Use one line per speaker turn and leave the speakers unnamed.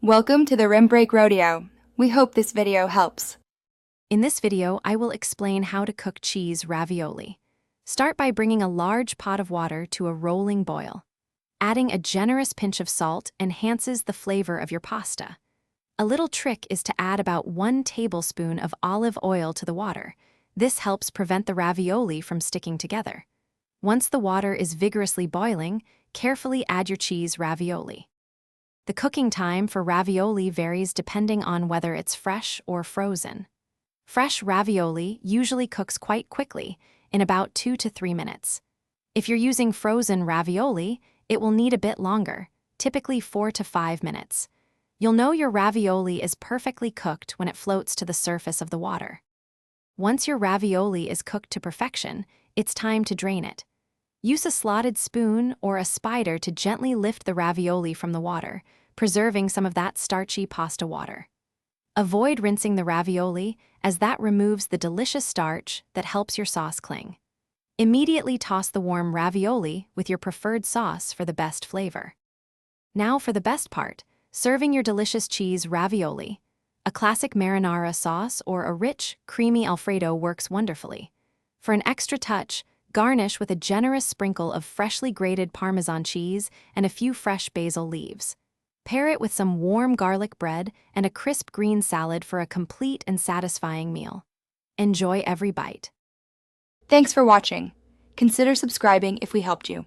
Welcome to the Rim Break Rodeo. We hope this video helps.
In this video, I will explain how to cook cheese ravioli. Start by bringing a large pot of water to a rolling boil. Adding a generous pinch of salt enhances the flavor of your pasta. A little trick is to add about 1 tablespoon of olive oil to the water. This helps prevent the ravioli from sticking together. Once the water is vigorously boiling, carefully add your cheese ravioli. The cooking time for ravioli varies depending on whether it's fresh or frozen. Fresh ravioli usually cooks quite quickly, in about 2 to 3 minutes. If you're using frozen ravioli, it will need a bit longer, typically 4 to 5 minutes. You'll know your ravioli is perfectly cooked when it floats to the surface of the water. Once your ravioli is cooked to perfection, it's time to drain it. Use a slotted spoon or a spider to gently lift the ravioli from the water, preserving some of that starchy pasta water. Avoid rinsing the ravioli, as that removes the delicious starch that helps your sauce cling. Immediately toss the warm ravioli with your preferred sauce for the best flavor. Now for the best part, serving your delicious cheese ravioli. A classic marinara sauce or a rich, creamy Alfredo works wonderfully. For an extra touch, garnish with a generous sprinkle of freshly grated Parmesan cheese and a few fresh basil leaves. Pair it with some warm garlic bread and a crisp green salad for a complete and satisfying meal. Enjoy every bite.
Thanks for watching. Consider subscribing if we helped you.